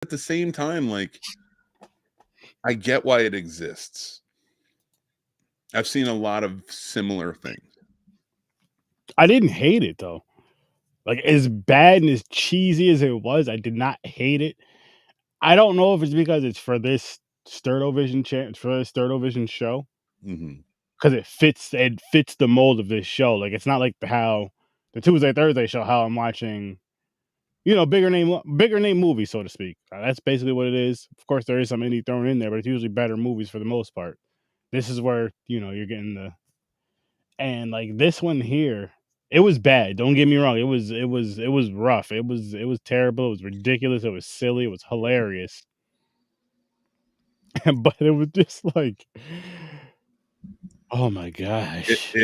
at the same time, like, I get why it exists. I've seen a lot of similar things. I didn't hate it though. Like as bad and as cheesy as it was, I did not hate it. I don't know if it's because it's for this STURD-O-VISION for this STURD-O-VISION show. Mhm. Because it fits the mold of this show. Like it's not like how the Tuesday Thursday show, how I'm watching, bigger name movies, so to speak. That's basically what it is. Of course, there is some indie thrown in there, but it's usually better movies for the most part. This is where you're getting and like this one here, it was bad. Don't get me wrong. It was rough. It was terrible. It was ridiculous. It was silly. It was hilarious. But it was just like, oh my gosh.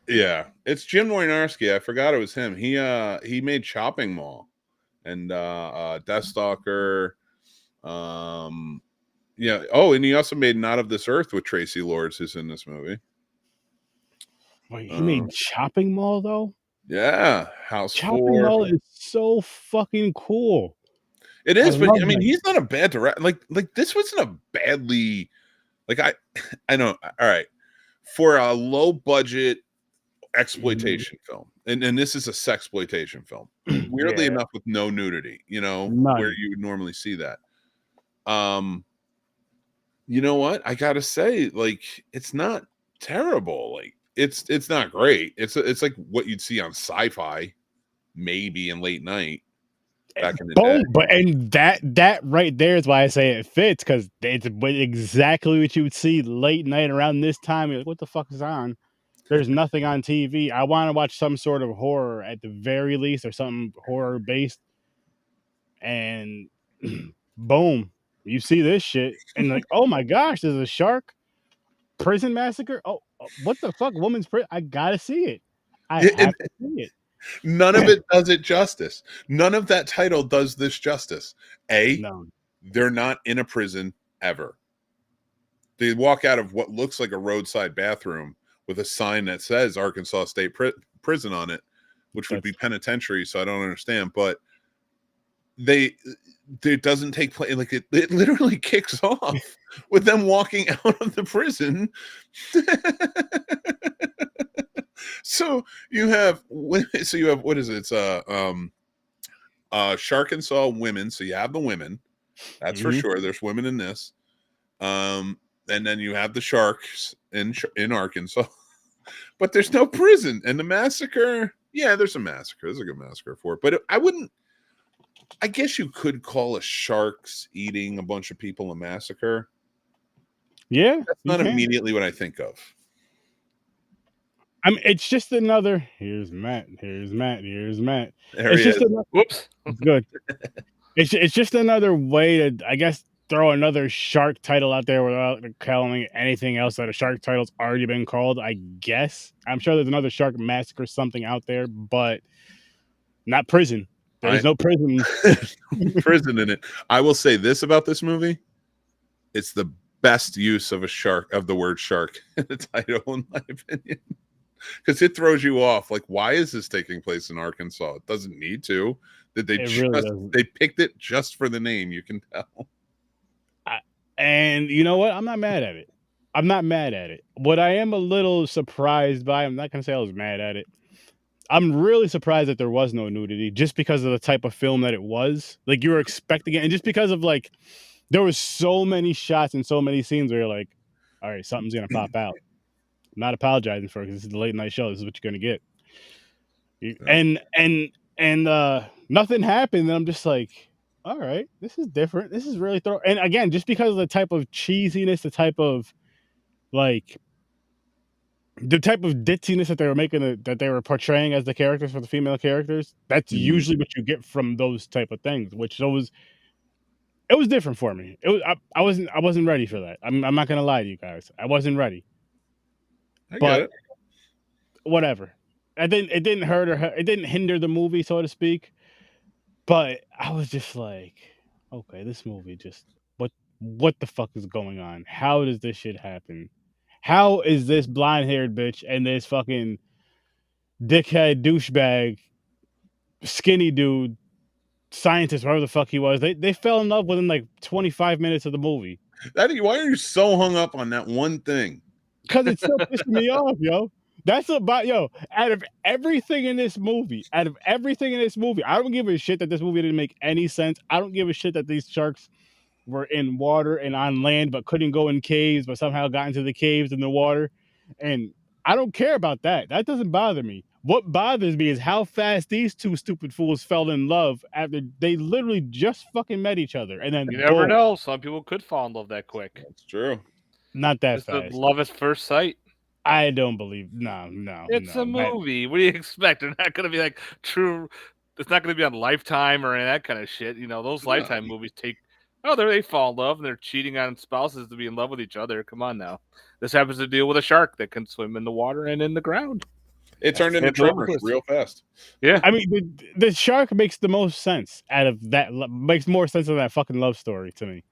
Yeah, it's Jim Wynorski. I forgot it was him. He made Chopping Mall and Deathstalker. Yeah. Oh, and he also made Not of This Earth with Tracy Lords, who's in this movie. Wait, he made Chopping Mall though? Yeah, House Chopping 4. Mall is so fucking cool. It is, but I mean, he's not a bad director. Like this wasn't a badly, like I know. All right, for a low budget exploitation film, and this is a sexploitation film. Weirdly enough, with no nudity, where you would normally see that. You know what? I gotta say, like, it's not terrible. Like, it's not great. It's like what you'd see on Sci-Fi, maybe in late night. Back in the day. But and that right there is why I say it fits, because it's exactly what you would see late night around this time. You're like, what the fuck is on? There's nothing on TV. I want to watch some sort of horror at the very least, or something horror based. And boom, you see this shit, and like, oh my gosh, there's a shark prison massacre. Oh, what the fuck, woman's prison? I gotta see it. I have to see it. None of it does it justice. None of that title does this justice. No. They're not in a prison ever. They walk out of what looks like a roadside bathroom with a sign that says Arkansas State Prison on it, which would be penitentiary. So I don't understand, but it doesn't take place. Like it literally kicks off with them walking out of the prison. So you have what is it? It's Sharkansas women. So you have the women, that's for sure. There's women in this. And then you have the sharks in Arkansas, but there's no prison. And the massacre, yeah, there's a massacre. There's a good massacre for it, but I guess you could call a sharks eating a bunch of people a massacre. Yeah, that's not immediately what I think of. I mean, it's just another. Here's Matt. Here's Matt. Here's Matt. There it's he just is. Whoops. Good. It's just another way to, I guess, throw another shark title out there without calling anything else that a shark title's already been called. I guess I'm sure there's another shark massacre something out there, but not prison. There's no prison. Prison in it. I will say this about this movie: it's the best use of the word shark in the title, in my opinion. Because it throws you off. Like, why is this taking place in Arkansas? It doesn't need to. Did they they picked it just for the name? You can tell. And you know what? I'm not mad at it. I'm not mad at it. What I am a little surprised by, I'm not gonna say I was mad at it. I'm really surprised that there was no nudity, just because of the type of film that it was. Like, you were expecting it, and just because of like, there was so many shots and so many scenes where you're like, all right, something's gonna pop out. I'm not apologizing for it, because this is the late night show. This is what you're gonna get. And nothing happened. And I'm just like, all right, this is different. This is really and again, just because of the type of cheesiness, the type of ditziness that they were making, that they were portraying as the characters for the female characters. That's usually what you get from those type of things, which it was different for me. I wasn't ready for that. I'm not gonna lie to you guys. I wasn't ready. But whatever. It didn't hurt it didn't hinder the movie, so to speak. But I was just like, okay, this movie just what the fuck is going on? How does this shit happen? How is this blonde-haired bitch and this fucking dickhead douchebag skinny dude scientist, whatever the fuck he was, they fell in love within like 25 minutes of the movie. Why are you so hung up on that one thing? Because it's so pissing me off, yo. That's about out of everything in this movie, I don't give a shit that this movie didn't make any sense. I don't give a shit that these sharks were in water and on land but couldn't go in caves, but somehow got into the caves in the water. And I don't care about that. That doesn't bother me. What bothers me is how fast these two stupid fools fell in love after they literally just fucking met each other. And then you never know. Some people could fall in love that quick. That's true. Not that It's fast. the love at first sight. I don't believe. No. It's a movie. What do you expect? They're not going to be like true. It's not going to be on Lifetime or any of that kind of shit. You know, those Lifetime movies take. Oh, they fall in love and they're cheating on spouses to be in love with each other. Come on now. This happens to deal with a shark that can swim in the water and in the ground. It turned into Tremors real fast. Yeah. I mean, the shark makes the most sense out of that. Makes more sense than that fucking love story to me.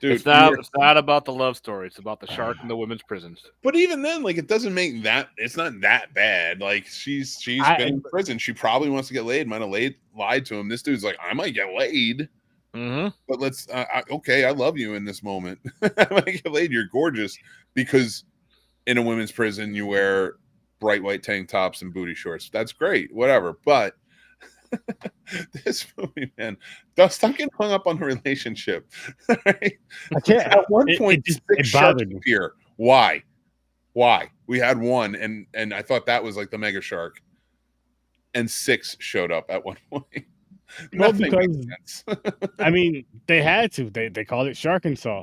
Dude, it's not about the love story. It's about the shark in the women's prisons. But even then, like, it doesn't make that. It's not that bad. Like, she's been in prison. She probably wants to get laid. Might have lied to him. This dude's like, I might get laid. Mm-hmm. But let's. Okay, I love you in this moment. I might get laid. You're gorgeous because in a women's prison you wear bright white tank tops and booty shorts. That's great. Whatever. But this movie, man, stop getting hung up on the relationship. Right? I can't. At one point, it bothered me. Here, why? We had one, and I thought that was like the mega shark, and 6 showed up at one point. Well, because I mean, they had to. They called it Sharkansas.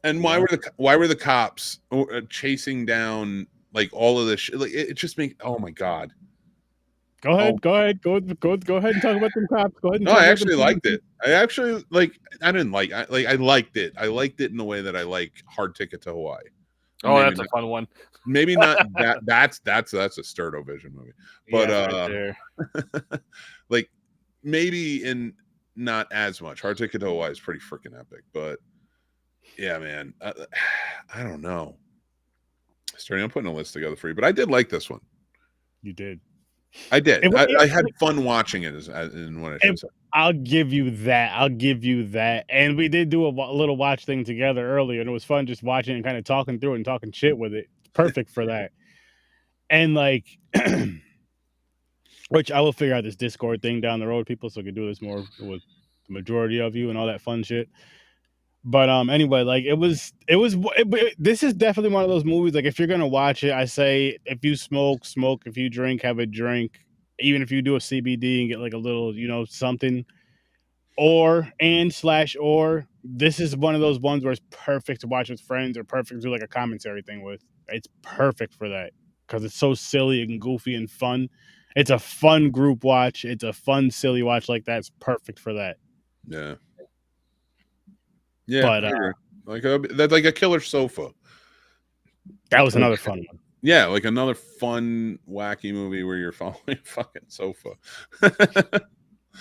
And why were the cops chasing down like all of this shit? Like it just makes. Oh my god. Go ahead and talk about them cops. Go ahead. No, I actually liked it. I liked it. I liked it in the way that I like Hard Ticket to Hawaii. Oh, that's a fun one. Maybe not that. That's a STURD-O-VISION movie, but right like maybe in not as much. Hard Ticket to Hawaii is pretty freaking epic, but yeah, man, I don't know. I'm putting a list together for you, but I did like this one. You did. I did. I had fun watching it. I'll give you that. And we did do a little watch thing together earlier, and it was fun just watching and kind of talking through it and talking shit with it. Perfect for that. And like, which I will figure out this Discord thing down the road, people, so I can do this more with the majority of you and all that fun shit. But anyway, like this is definitely one of those movies. Like if you're gonna watch it, I say if you smoke. If you drink, have a drink. Even if you do a CBD and get like a little, something. Or this is one of those ones where it's perfect to watch with friends or perfect to do like a commentary thing with. It's perfect for that because it's so silly and goofy and fun. It's a fun group watch. It's a fun silly watch like that. It's perfect for that. Yeah. Yeah, but that's like a killer sofa. That was another fun one. Yeah, like another fun, wacky movie where you're following a fucking sofa.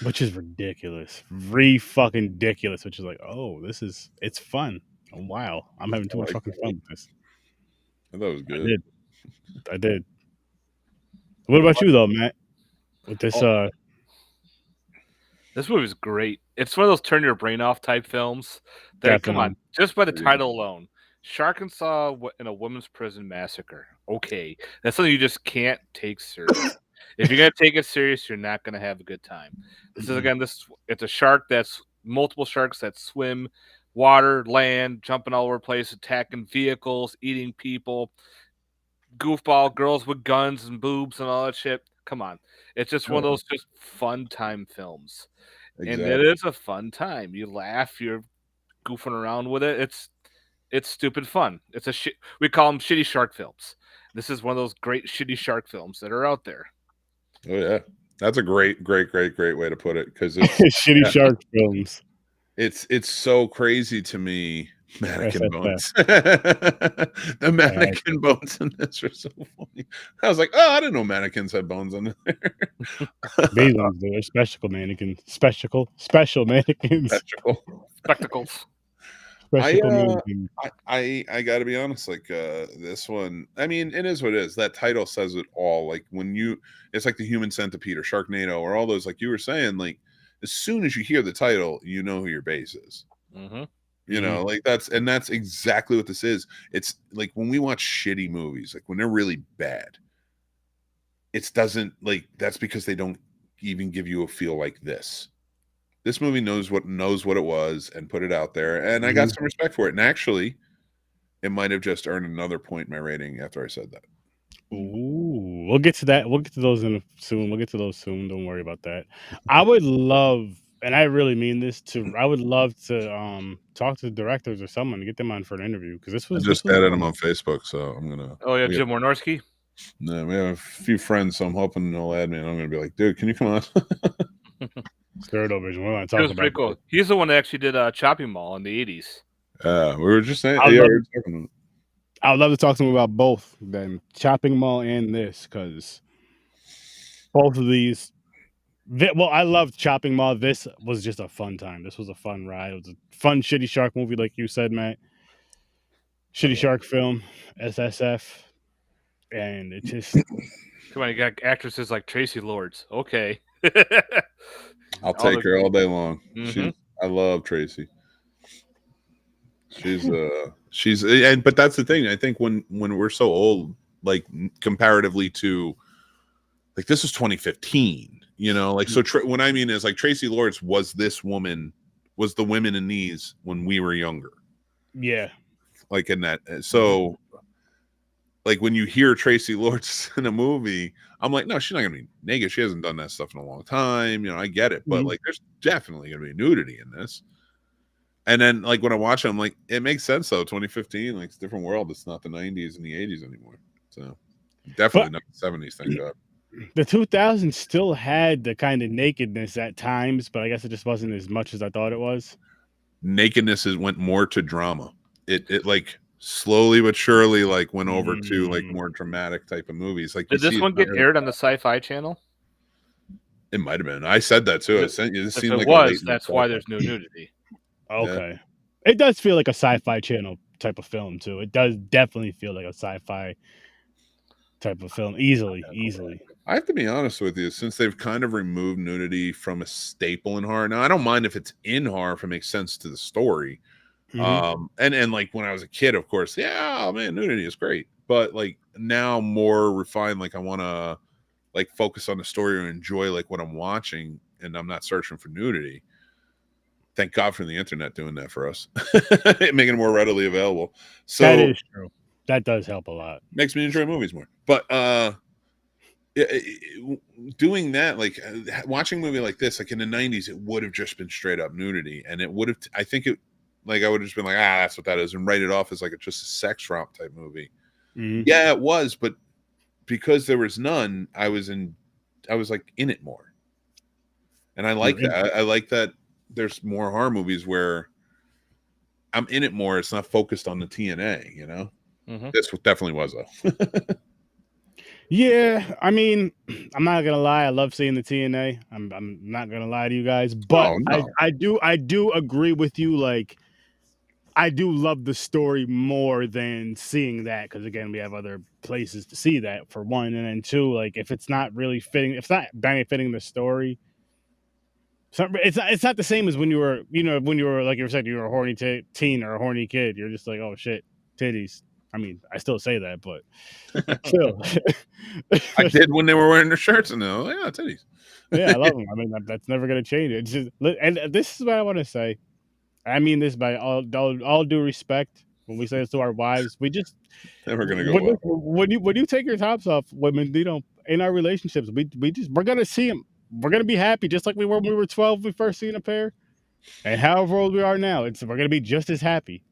Which is ridiculous. Fucking ridiculous. Which is like, oh, it's fun. Oh, wow. I'm having too much fucking fun with this. I thought it was good. I did. What about you though, Matt? With this this movie's great. It's one of those turn your brain off type films. Come on, just by the title alone, Sharkansas in a women's prison massacre. Okay, that's something you just can't take serious. If you're gonna take it serious, you're not gonna have a good time. This is it's a shark that's multiple sharks that swim, water, land, jumping all over the place, attacking vehicles, eating people, goofball girls with guns and boobs and all that shit. Come on, it's just one of those just fun time films. Exactly. And it is a fun time. You laugh, you're goofing around with it. It's stupid fun. We call them shitty shark films. This is one of those great shitty shark films that are out there. Oh yeah, that's a great way to put it because it's shitty shark films. It's so crazy to me. Mannequin bones. The mannequin bones in this are so funny. I was like, oh, I didn't know mannequins had bones in there. These ones, they're special mannequins. Special mannequins. Spectacles. Special movie. I got to be honest. Like this one, I mean, it is what it is. That title says it all. Like it's like the Human Centipede or Sharknado or all those. Like you were saying, like as soon as you hear the title, you know who your base is. Mm-hmm. You know, like that's exactly what this is. It's like when we watch shitty movies, like when they're really bad, it doesn't like that's because they don't even give you a feel like this. This movie knows what it was and put it out there, and I got some respect for it. And actually, it might have just earned another point in my rating after I said that. Ooh, we'll get to that. We'll get to those soon. We'll get to those soon. Don't worry about that. I would love, and I really mean this, I would love to talk to the directors or someone to get them on for an interview because I just added them on Facebook, so I'm gonna. Oh yeah, Jim Warnorski. No, we have a few friends, so I'm hoping they'll add me, and I'm gonna be like, dude, can you come on? STURD-O-VISION. We're gonna talk about pretty cool. He's the one that actually did Chopping Mall in the 80s. We were just saying. I would love to talk to him about both then Chopping Mall and this because both of these. Well, I loved Chopping Mall. This was just a fun time. This was a fun ride. It was a fun, shitty shark movie, like you said, Matt. Shitty shark film, SSF, and it just. Come on, you got actresses like Tracy Lords. Okay. I'll take her all day long. I love Tracy. But that's the thing. I think when we're so old, like comparatively to, like this is 2015. You know, like so. What I mean is like Tracy Lords was the women in these when we were younger. Yeah. Like in that. So. Like when you hear Tracy Lords in a movie, I'm like, no, she's not gonna be naked. She hasn't done that stuff in a long time. You know, I get it, but like, there's definitely gonna be nudity in this. And then, like when I watch it, I'm like, it makes sense though. 2015, like it's a different world. It's not the 90s and the 80s anymore. So definitely not the 70s. Thank God. The 2000s still had the kind of nakedness at times, but I guess it just wasn't as much as I thought it was. Nakedness went more to drama. It like. Slowly but surely, like went over to like more dramatic type of movies. Like, did this one get aired on the Sci-Fi Channel? It might have been. I said that too. It seemed like it was. That's why there's no nudity. Okay, it does feel like a Sci-Fi Channel type of film too. It does definitely feel like a sci-fi type of film. Easily. I have to be honest with you, since they've kind of removed nudity from a staple in horror. Now, I don't mind if it's in horror if it makes sense to the story. And like when I was a kid, of course, man, nudity is great. But like now more refined, like I want to like focus on the story and enjoy like what I'm watching, and I'm not searching for nudity. Thank God for the internet doing that for us, making it more readily available. So that is true. That does help a lot. Makes me enjoy movies more. But doing that, like watching a movie like this, like in the 90s, it would have just been straight up nudity, and it would have. I think it. Like I would have just been like, that's what that is, and write it off as like just a sex romp type movie. Yeah, it was, but because there was none, I was like in it more, and I like that. I like that. There's more horror movies where I'm in it more. It's not focused on the TNA, you know. This definitely was though. Yeah, I mean, I'm not gonna lie. I love seeing the TNA. I'm not gonna lie to you guys, but I do agree with you. Like, I do love the story more than seeing that because again, we have other places to see that for one, and then two, like if it's not really fitting, if it's not benefiting the story, it's not the same as when you were, when you were like you were saying, you were a horny teen or a horny kid. You're just like, oh shit, titties. I mean, I still say that, but still. I did when they were wearing their shirts, and they're like, yeah, titties. Yeah, I love them. I mean, that's never going to change it. It's just, and this is what I want to say. I mean this by all due respect. When we say this to our wives, we just never going to go when you take your tops off, women, in our relationships, we're going to see them. We're going to be happy just like we were when we were 12. We first seen a pair, and however old we are now, we're going to be just as happy.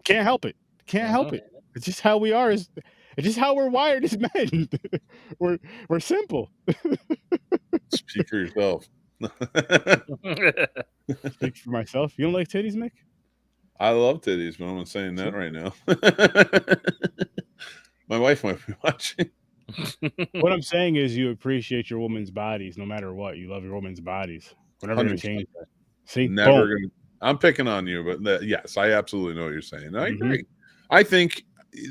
Can't help it. It's just how we are. It's just how we're wired as men. we're simple. Speak for yourself. Speak for myself. You don't like titties, Mick? I love titties, but I'm not saying that right now. My wife might be watching. What I'm saying is you appreciate your woman's bodies no matter what. You love your woman's bodies. We're never going to change that. See, never going to. I'm picking on you, but yes, I absolutely know what you're saying. I Mhm. agree. I think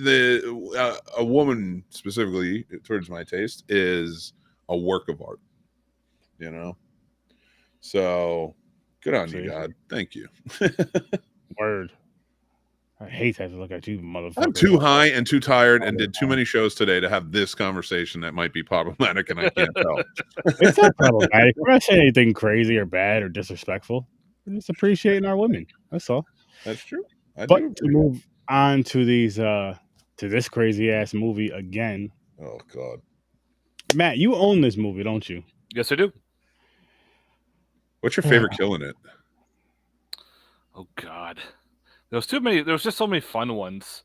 a woman specifically towards my taste is a work of art. You know, so good on you, See? God. Thank you. Word. I hate to have to look at you, motherfucker. I'm too high and too tired and did too many shows today to have this conversation that might be problematic, and I can't tell. It's not problematic. We're not saying anything crazy or bad or disrespectful. We're just appreciating our women. That's all. That's true. I do But to agree. move on to these to this crazy ass movie again. Oh God, Matt, you own this movie, don't you? Yes, I do. what's your favorite kill in it? Oh God, there was too many. There was just so many fun ones.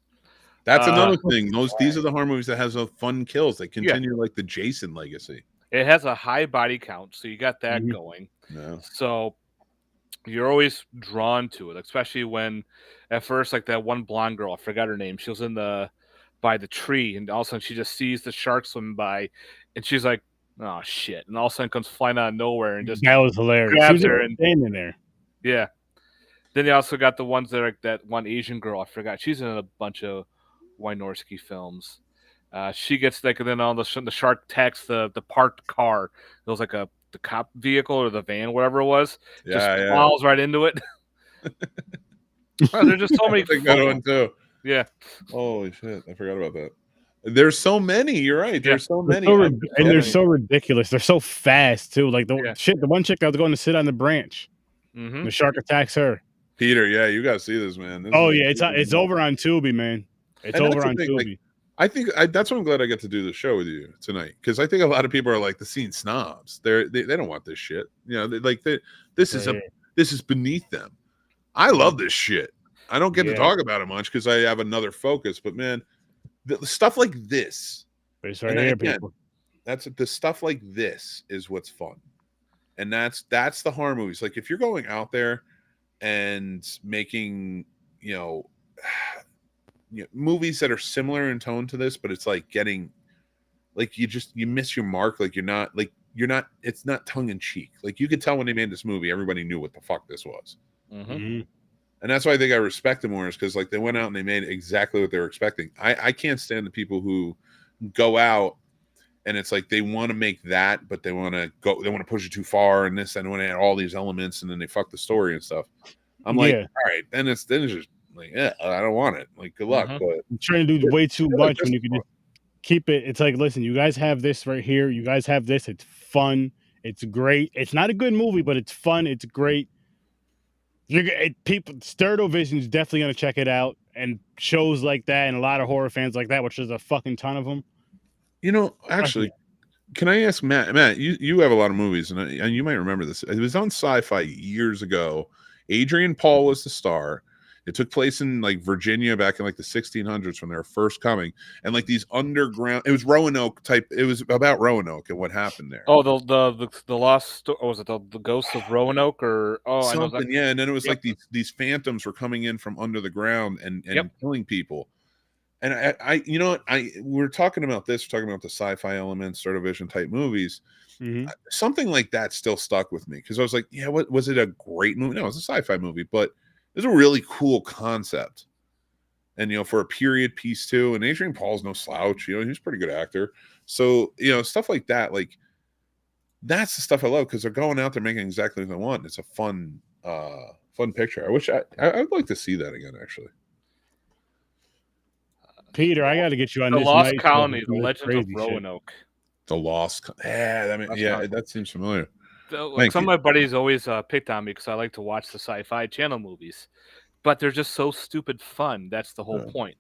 That's another thing. These are the horror movies that has those fun kills. They continue like the Jason legacy. It has a high body count, so you got that Mhm. going. No. So you're always drawn to it, especially when at first, like that one blonde girl, I forgot her name. She was by the tree, and all of a sudden she just sees the shark swim by, and she's like, "Oh shit!" And all of a sudden comes flying out of nowhere and just That was hilarious. She grabs was her just and standing there. yeah. Then you also got the ones that are like that one Asian girl. I forgot. She's in a bunch of Wynorski films. She gets like, and then all the shark attacks the parked car. It was like the cop vehicle or the van, whatever it was. Just falls right into it. There's just so many. I got one too. Yeah. Holy shit! I forgot about that. There's so many. You're right. There's so many, and they're so ridiculous. They're so fast too. Like the one chick that was going to sit on the branch. Mm-hmm. The shark attacks her. Peter, yeah, you got to see this, man. This it's over on Tubi, man. It's over on Tubi. Like, I think that's why I'm glad I get to do the show with you tonight, because I think a lot of people are like the scene snobs. They don't want this shit. You know, this is beneath them. I love this shit. I don't get to talk about it much because I have another focus. But man, the stuff like this, it's right here, people. That's the stuff like this is what's fun, and that's the horror movies. Like if you're going out there and making movies that are similar in tone to this, but it's like getting like you miss your mark. Like you're not it's not tongue in cheek. Like you could tell when they made this movie, everybody knew what the fuck this was. Mm-hmm. And that's why I think I respect them more, is because like they went out and they made exactly what they were expecting. I can't stand the people who go out and it's like they want to make that, but they want to push it too far and this, and they want to add all these elements, and then they fuck the story and stuff. I'm like, all right, then it's just like, yeah, I don't want it. Like, good luck. But I'm trying to do way too much when you can just keep it. It's like, listen, you guys have this right here. You guys have this. It's fun. It's great. It's not a good movie, but it's fun. It's great. People, STURD-O-VISION is definitely going to check it out, and shows like that and a lot of horror fans like that, which is a fucking ton of them. Actually, can I ask Matt? Matt, you have a lot of movies, and you might remember this. It was on Sci-Fi years ago. Adrian Paul was the star. It took place in like Virginia back in like the 1600s when they were first coming, and like these underground. It was Roanoke type. It was about Roanoke and what happened there. Oh, the lost. Or was it the Ghost of Roanoke or something? I know that. Yeah, and then it was like these phantoms were coming in from under the ground and killing people. And we're talking about this. We're talking about the sci-fi elements, STURD-O-VISION type movies. Mm-hmm. Something like that still stuck with me because I was like, yeah, what was it? A great movie? No, it was a sci-fi movie, but it was a really cool concept. And for a period piece too. And Adrian Paul's no slouch. He's a pretty good actor. So stuff like that, like that's the stuff I love because they're going out there making exactly what they want. It's a fun picture. I wish I would like to see that again, actually. Peter, I got to get you on the this. Lost Colony, The Legend of Roanoke. The Lost. That seems familiar. Some of my buddies always picked on me because I like to watch the Sci-Fi Channel movies, but they're just so stupid fun. That's the whole point.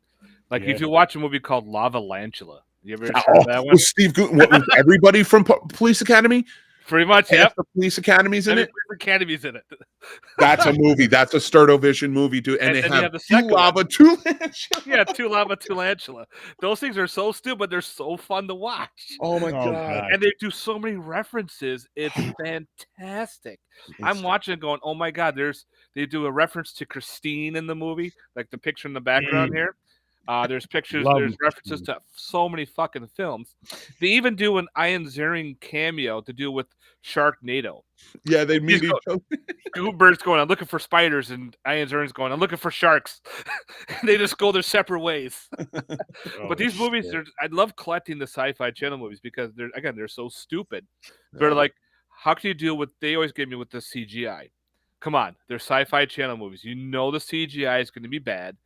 Like if you watch a movie called Lava-Lantula, you ever heard that one? Steve Guttenberg, everybody from Police Academy. Pretty much, yep. The Police Academy's in it. Academy's in it. That's a movie. That's a STURD-O-VISION movie too. And they have the two lava, two lantula. Yeah, two lava, two lantula. Those things are so stupid. They're so fun to watch. Oh my god! And they do so many references. It's fantastic. I'm watching it going, oh my god. They do a reference to Christine in the movie, like the picture in the background here. There's pictures, Love there's them. references to so many fucking films. They even do an Ian Ziering cameo to do with Sharknado. Yeah, they meet each other. Goobert's going, I'm looking for spiders, and Ian Ziering's going, I'm looking for sharks. They just go their separate ways. But these movies, I love collecting the Sci-Fi Channel movies because they're so stupid. They're like, how can you deal with? They always give me with the CGI. Come on, they're Sci-Fi Channel movies. You know the CGI is going to be bad,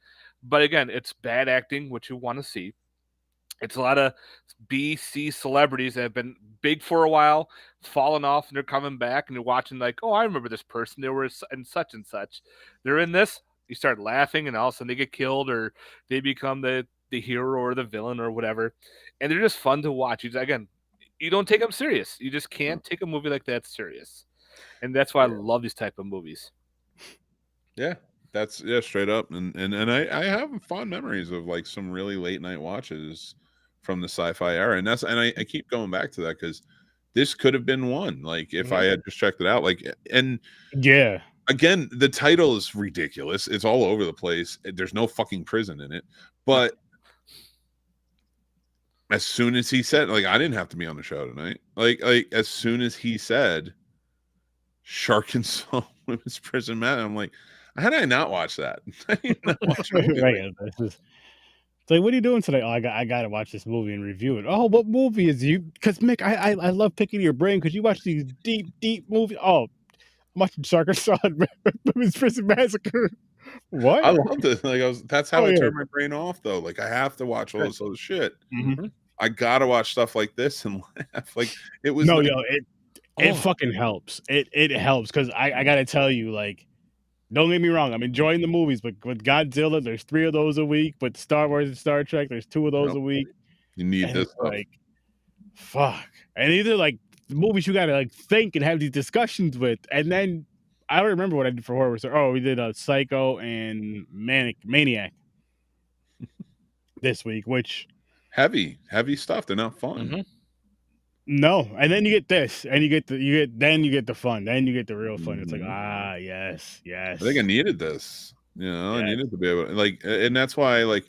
but again, it's bad acting, which you want to see. It's a lot of B, C celebrities that have been big for a while, fallen off, and they're coming back, and you're watching like, oh, I remember this person. They were in such and such. They're in this. You start laughing, and all of a sudden they get killed, or they become the hero or the villain or whatever, and they're just fun to watch. You don't take them serious. You just can't take a movie like that serious, and that's why I love these type of movies. Yeah, that's straight up, and I have fond memories of like some really late night watches from the sci-fi era, and I keep going back to that because this could have been one. Like if I had just checked it out, like and yeah. Again, the title is ridiculous. It's all over the place. There's no fucking prison in it. But as soon as he said, like, I didn't have to be on the show tonight. Like as soon as he said Sharkansas Women's Prison Mat, I'm like, how did I not watch that? I did not watch a movie like It's like, what are you doing today? Oh, I gotta watch this movie and review it. Oh, what movie is you? Because Mick, I love picking your brain because you watch these deep movies. Oh, I'm watching Sharkansas Women's Prison Massacre. What? I loved it. Like that's how Oh, I yeah. turn my brain off though. Like I have to watch all this other shit. Mhm. I gotta watch stuff like this and laugh. Like it was No, like, yo, it fucking helps. It helps because I gotta tell you, like, don't get me wrong, I'm enjoying the movies, but with Godzilla, there's 3 of those a week. With Star Wars and Star Trek, there's 2 of those Yep. a week. you need And this it's stuff. like, fuck. And either like the movies you gotta like think and have these discussions with, and then I don't remember what I did for horror. So, oh, we did Psycho and Maniac this week, which heavy stuff. They're not fun. no, and then you get this, and you get the fun, then you get the real fun. It's like, yes. I think I needed this. You know, I needed to be able to, like, and that's why like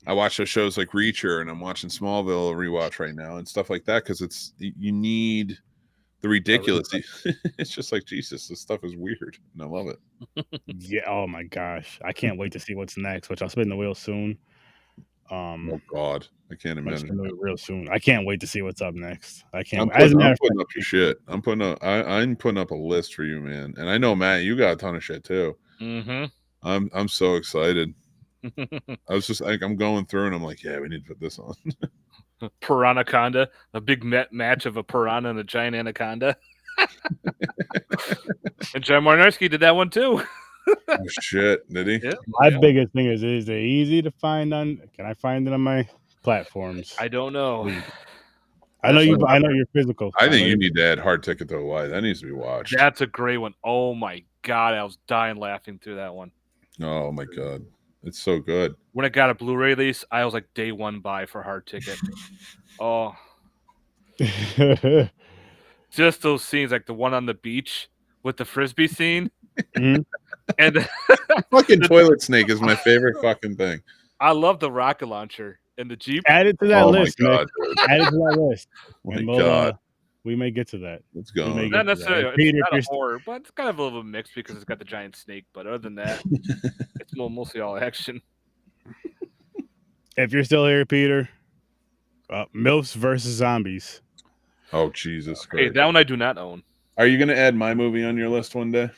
I watch those shows like Reacher, and I'm watching Smallville rewatch right now and stuff like that because it's you need the ridiculous. It's just like, Jesus, this stuff is weird, and I love it. Yeah. Oh my gosh, I can't wait to see what's next. Which I'll spin the wheel soon. Oh God, I can't I'm imagine. spin the wheel real soon. I can't wait to see what's up next. I can't. I'm putting up fact, your shit. I'm putting up a list for you, man. And I know, Matt, you got a ton of shit too. I'm so excited. I was just like, I'm going through and I'm like, yeah, we need to put this on. Piranaconda, a big match of a piranha and a giant anaconda. And John Marnarski did that one too. Oh shit, did he? Yeah. My biggest thing is it easy to find on? Can I find it on my platforms? I don't know. I know you're physical. I think you need to add Hard Ticket to Hawaii. That needs to be watched. That's a great one. Oh my God, I was dying laughing through that one. Oh my God, it's so good. When it got a Blu-ray release, I was like day one buy for Hard Ticket. Oh, just those scenes, like the one on the beach with the frisbee scene, and fucking toilet snake is my favorite fucking thing. I love the rocket launcher and the Jeep. Add it to that list. My God, add it to that list. My God. We may get to that. Let's go. Not necessarily. It's not a horror, but it's kind of a little bit mixed because it's got the giant snake. But other than that, it's mostly all action. If you're still here, Peter, MILFs versus Zombies. Oh, Jesus Christ. Hey, that one I do not own. Are you going to add my movie on your list one day?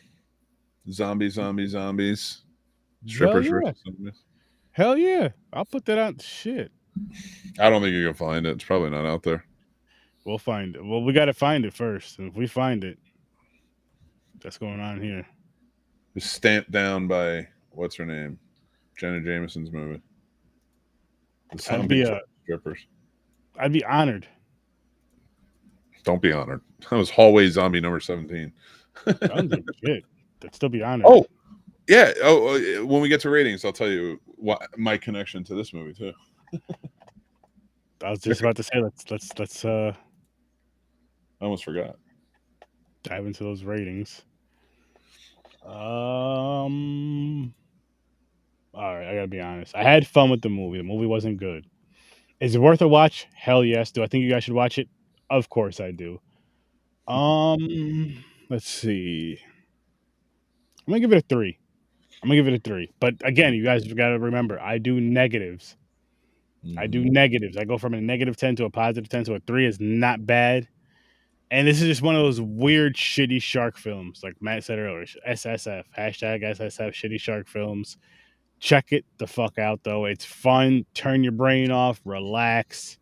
Zombies. Strippers versus zombies. Hell yeah. I'll put that out. Shit. I don't think you're going to find it. It's probably not out there. We'll find it. Well, we got to find it first. And if we find it, that's going on here. It's stamped down by, what's her name? Jenna Jameson's movie. The strippers. I'd be honored. Don't be honored. That was Hallway Zombie number 17. Shit. That'd still be honored. Oh, yeah. Oh, when we get to ratings, I'll tell you what my connection to this movie too. I was just about to say let's I almost forgot. Dive into those ratings. all right, I gotta be honest. I had fun with the movie. The movie wasn't good. Is it worth a watch? Hell yes. Do I think you guys should watch it? Of course I do. Let's see. I'm gonna give it a 3. I'm gonna give it a 3. But again, you guys got to remember, I do negatives. I do negatives. I go from a -10 to a +10, so a 3 is not bad. And this is just one of those weird, shitty shark films, like Matt said earlier. SSF, hashtag SSF, shitty shark films. Check it the fuck out, though. It's fun. Turn your brain off. Relax.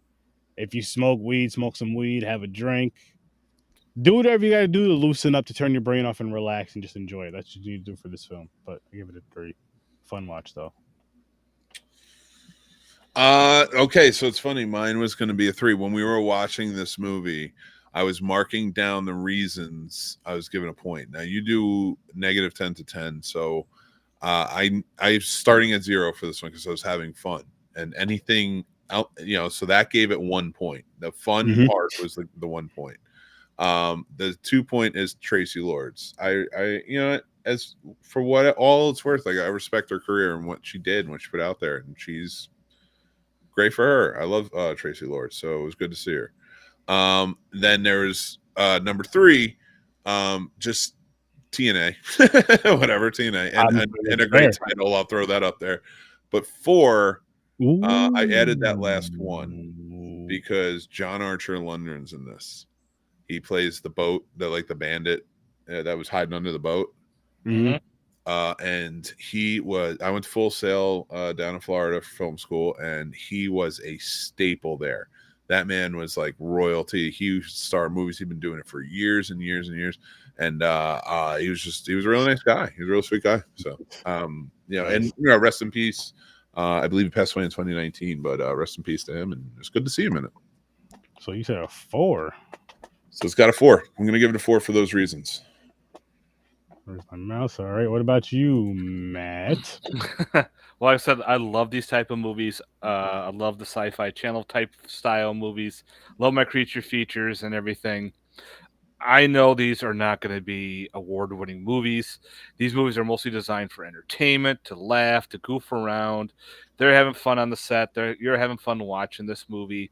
If you smoke weed, smoke some weed. Have a drink. Do whatever you got to do to loosen up, to turn your brain off and relax and just enjoy it. That's what you need to do for this film. But I give it a 3. Fun watch, though. Okay, so it's funny. Mine was going to be a 3. When we were watching this movie, I was marking down the reasons I was given a point. Now you do -10 to 10, so I'm starting at 0 for this one because I was having fun, and anything out, so that gave it 1 point. The fun part was the 1 point. The 2 point is Tracy Lords. I as for what all it's worth, like I respect her career and what she did and what she put out there, and she's great for her. I love Tracy Lords, so it was good to see her. Then there was number 3, just TNA, whatever, TNA, and a great title. I'll throw that up there. But 4, I added that last one because John Archer Lundgren's in this. He plays the boat, the bandit that was hiding under the boat. Mm-hmm. And I went to Full Sail down in Florida for film school, and he was a staple there. That man was like royalty. He starred movies. He'd been doing it for years and years and years. And he was a really nice guy. He was a real sweet guy. So, and rest in peace. I believe he passed away in 2019, but rest in peace to him. And it's good to see him in it. So you said a 4. So it's got a 4. I'm going to give it a 4 for those reasons. Where's my mouse? All right. What about you, Matt? Well, like I said, I love these type of movies. I love the Sci-Fi Channel type style movies. Love my creature features and everything. I know these are not going to be award-winning movies. These movies are mostly designed for entertainment, to laugh, to goof around. They're having fun on the set. You're having fun watching this movie.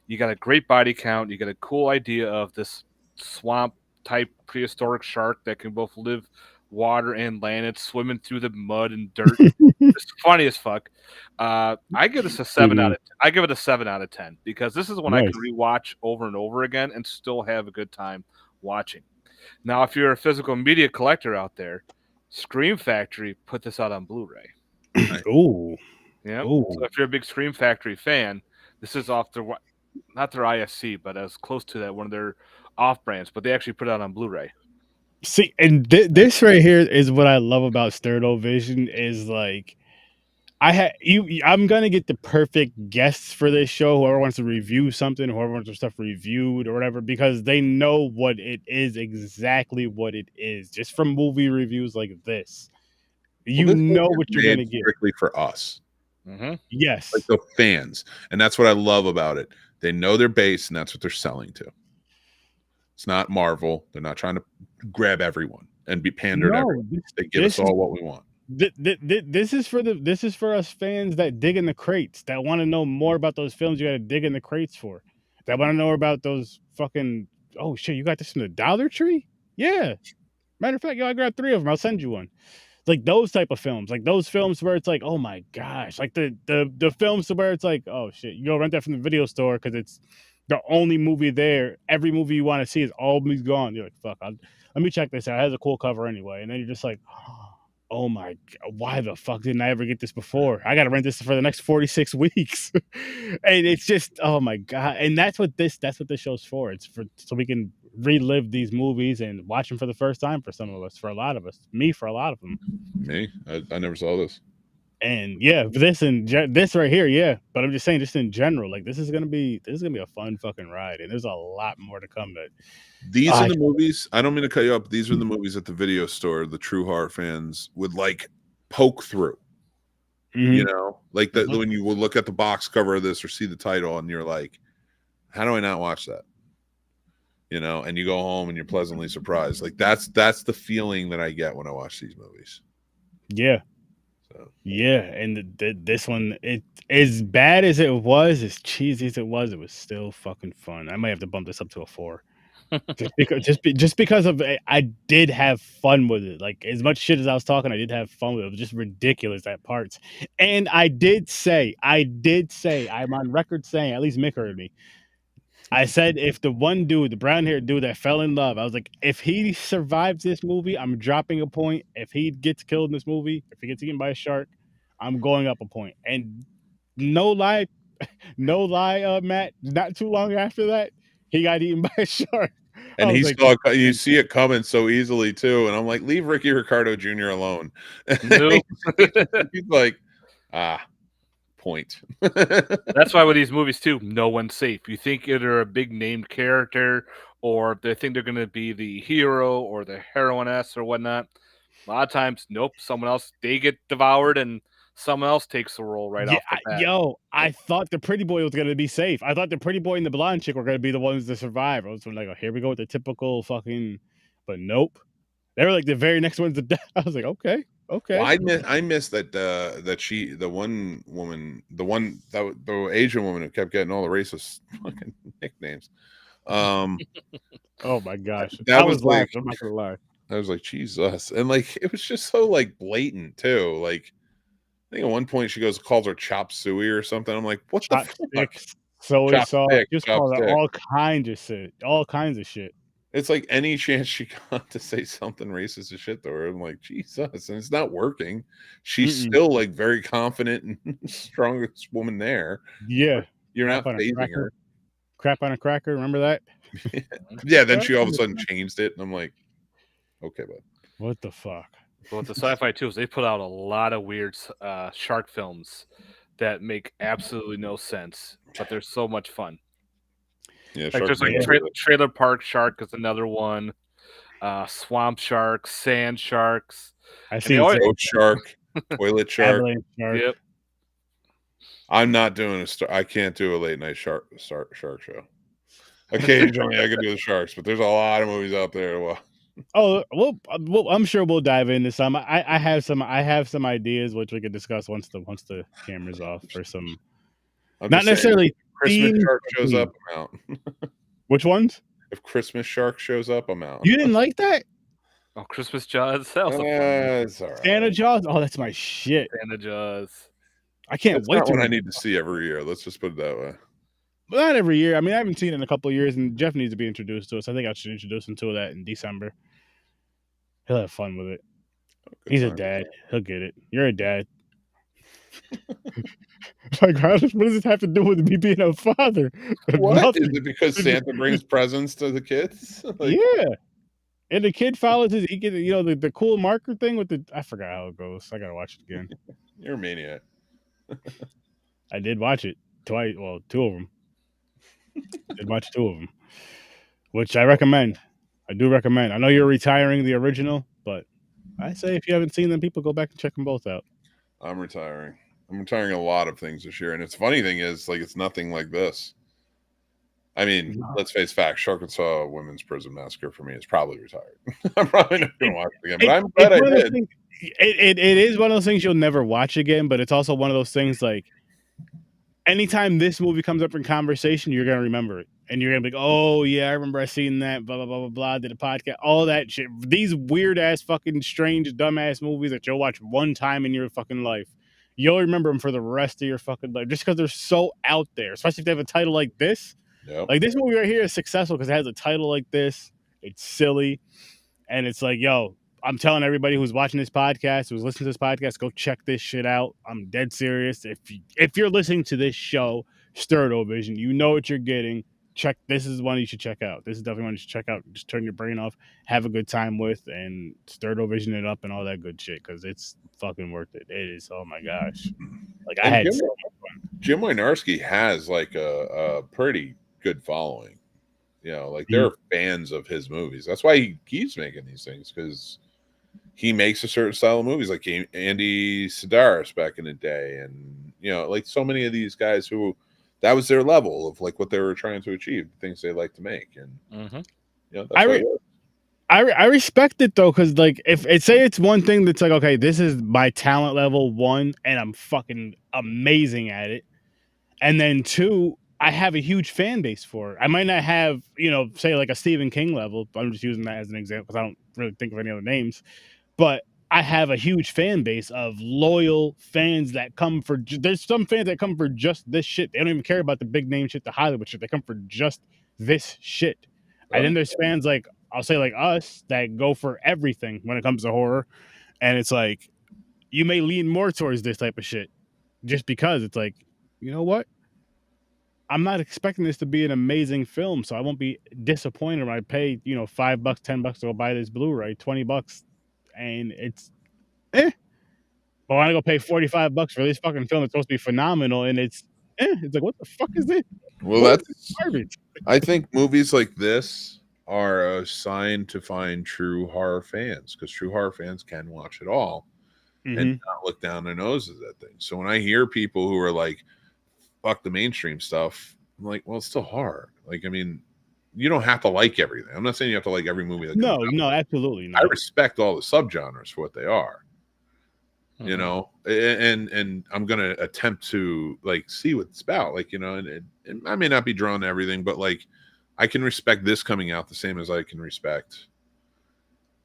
You got a great body count. You got a cool idea of this swamp type prehistoric shark that can both live water and land. It's swimming through the mud and dirt. It's funny as fuck. I give this a 7 out of. I give it a 7 out of 10 because this is one I can rewatch over and over again and still have a good time watching. Now, if you're a physical media collector out there, Scream Factory put this out on Blu-ray. Ooh, yeah. So if you're a big Scream Factory fan, this is off their not their ISC, but as close to that, one of their off brands. But they actually put it out on Blu-ray. See, and this right here is what I love about STURD-O-VISION is like I'm gonna get the perfect guests for this show. Whoever wants to review something, whoever wants their stuff reviewed or whatever, because they know what it is, exactly what it is, just from movie reviews like this. You know what you're gonna get. Strictly for us. Yes, like the fans, and that's what I love about it. They know their base, and that's what they're selling to. It's not Marvel. They're not trying to grab everyone and be pandered to everyone. They give us all what we want. This is for us fans that dig in the crates, that want to know more about those films you got to dig in the crates for, that want to know about those fucking, oh shit, you got this from the Dollar Tree? Yeah. Matter of fact, I grabbed 3 of them. I'll send you one. Like those type of films, like those films where it's like, oh my gosh, like the films where it's like, oh shit, you go rent that from the video store because it's the only movie there. Every movie you want to see is always gone. You're like, fuck, let me check this out. It has a cool cover anyway. And then you're just like, oh my God, why the fuck didn't I ever get this before? I got to rent this for the next 46 weeks. And it's just, oh my God. And that's what this show's for. It's for, so we can relive these movies and watch them for the first time for some of us, for a lot of us, me, for a lot of them. Me? I never saw this. And yeah, this right here, yeah. But I'm just saying, just in general, like this is gonna be a fun fucking ride, and there's a lot more to come. That these are the movies. I don't mean to cut you up. These are the movies at the video store the true horror fans would like poke through. You know, like when you will look at the box cover of this or see the title, and you're like, "How do I not watch that?" You know, and you go home and you're pleasantly surprised. Like that's the feeling that I get when I watch these movies. Yeah. So. Yeah, and this one, it as bad as it was, as cheesy as it was still fucking fun. I might have to bump this up to a 4. Just because of I did have fun with it. Like as much shit as I was talking, I did have fun with it. It was just ridiculous at parts. And I did say, I'm on record saying, at least Mick heard me. I said if the one dude, the brown haired dude that fell in love, I was like, if he survives this movie, I'm dropping a point. If he gets killed in this movie, if he gets eaten by a shark, I'm going up a point. And no lie, Matt, not too long after that, he got eaten by a shark. And he saw you see it coming so easily too, and I'm like, leave Ricky Ricardo Jr. alone. Nope. He's like, point. That's why with these movies too, no one's safe. You think either a big named character, or they think they're going to be the hero or the heroiness or whatnot. A lot of times, nope. Someone else, they get devoured, and someone else takes the role right off the bat. I thought the pretty boy was going to be safe. I thought the pretty boy and the blonde chick were going to be the ones to survive. I was like, oh, here we go with the typical fucking, but nope. They were like the very next ones to die. I was like, okay. Well, I missed that the Asian woman who kept getting all the racist fucking nicknames. Oh my gosh, that was like, I'm not gonna lie. I was like, Jesus, and like it was just so like blatant too. Like I think at one point she calls her chop suey or something. I'm like, what the fuck? Soy sauce, just call it all kinds of shit. All kinds of shit. It's like any chance she got to say something racist as shit to her. I'm like, Jesus, and it's not working. She's still like very confident and strongest woman there. Yeah, you're not phasing her. Crap on a cracker. Remember that? Yeah. Then she all of a sudden changed it, and I'm like, okay, bud. What the fuck? Well, with the sci-fi too, is they put out a lot of weird shark films that make absolutely no sense, but they're so much fun. Yeah, like there's like Trailer Park Shark is another one. Swamp sharks, sand sharks. I see boat shark, toilet shark. Yep. I'm not doing I can't do a late night shark show. Occasionally I can do the sharks, but there's a lot of movies out there. Well, well, I'm sure we'll dive into some. I have some ideas which we could discuss once the camera's off for some. Not necessarily. Christmas shark shows up, I'm out. Which ones? If Christmas shark shows up, I'm out. You didn't like that? Oh, Christmas Jaws. That was it's all right. Santa Jaws. Oh, that's my shit. Santa Jaws. I can't wait. Not one I need to see every year. Let's just put it that way. But not every year. I mean, I haven't seen it in a couple of years, and Jeff needs to be introduced to it. So I think I should introduce him to that in December. He'll have fun with it. He's a dad. He'll get it. You're a dad. Like, what does this have to do with me being a father? What? Nothing. Is it because Santa brings presents to the kids? Yeah. And the kid follows he gets, the cool marker thing with I forgot how it goes. I gotta watch it again. You're a maniac. I did watch it twice. Well, 2 of them. I did watch 2 of them, which I recommend. I do recommend. I know you're retiring the original, but I say if you haven't seen them, people go back and check them both out. I'm retiring. I'm retiring a lot of things this year, and it's funny thing is, like, it's nothing like this. I mean, let's face facts. Sharkansas Women's Prison Massacre for me is probably retired. I'm probably not going to watch it again, but I'm glad I did. It is one of those things you'll never watch again, but it's also one of those things like anytime this movie comes up in conversation, you're going to remember it. And you're going to be like, oh, yeah, I remember I seen that, blah, blah, blah, blah, blah, did a podcast, all that shit. These weird-ass fucking strange, dumb-ass movies that you'll watch one time in your fucking life. You'll remember them for the rest of your fucking life just because they're so out there, especially if they have a title like this. Yep. Like, this movie right here is successful because it has a title like this. It's silly. And it's like, yo, I'm telling everybody who's watching this podcast, who's listening to this podcast, go check this shit out. I'm dead serious. If you're listening to this show, STURD-O-VISION, you know what you're getting. This is one you should check out. This is definitely one you should check out. Just turn your brain off, have a good time with, and STURD-O-VISION it up and all that good shit because it's fucking worth it. It is. Oh my gosh. Like, I had so much fun. Jim Wynorski has like a pretty good following. Like they're fans of his movies. That's why he keeps making these things, because he makes a certain style of movies, like Andy Sedaris back in the day, and like so many of these guys who that was their level of like what they were trying to achieve, things they like to make, and that's I respect it though, because like if it say it's one thing that's like, okay, this is my talent level 1, and I'm fucking amazing at it, and then 2, I have a huge fan base for it. I might not have, say like a Stephen King level. I'm just using that as an example because I don't really think of any other names, but I have a huge fan base of loyal fans that come for. There's some fans that come for just this shit. They don't even care about the big name shit, the Hollywood shit. They come for just this shit. And then there's fans like, I'll say like us, that go for everything when it comes to horror. And it's like, you may lean more towards this type of shit just because it's like, you know what? I'm not expecting this to be an amazing film, so I won't be disappointed when I pay, $5, $10 to go buy this Blu-ray, $20, and it's But when I go pay $45 for this fucking film that's supposed to be phenomenal, and it's like, what the fuck is this? Well, What that's is garbage? I think movies like this are a sign to find true horror fans, because true horror fans can watch it all and not look down their noses at things. So when I hear people who are like, fuck the mainstream stuff, I'm like, well, it's still horror. Like, I mean, you don't have to like everything. I'm not saying you have to like every movie that comes out. No, absolutely not. I respect all the subgenres for what they are. You know, and I'm gonna attempt to like see what it's about, like, and I may not be drawn to everything, but like I can respect this coming out the same as I can respect,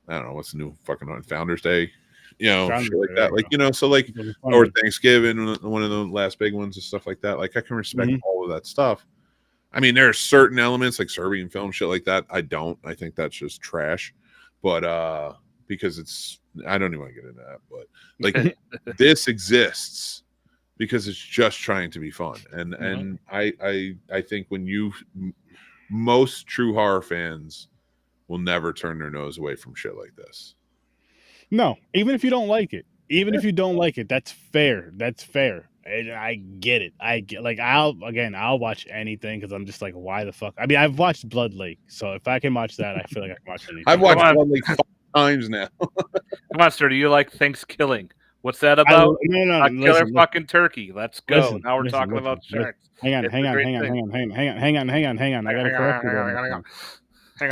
I don't know, what's the new fucking on Founders Day, shit like that, like, so like, or Thanksgiving, one of the last big ones and stuff like that. Like, I can respect all of that stuff. I mean, there are certain elements like Serbian film shit like that I think that's just trash, but because I don't even want to get into that, but like this exists because it's just trying to be fun. And I think most true horror fans will never turn their nose away from shit like this. No, even if you don't like it, that's fair. That's fair. And I get it. I'll watch anything because I'm just like, why the fuck? I mean, I've watched Blood Lake, so if I can watch that, I feel like I can watch anything. I've watched Blood Lake 5 times now. Come on, sir. Do you like Thanksgiving? What's that about? No, a killer fucking turkey. Let's go. Now we're talking about sharks. Hang on. I gotta correct you.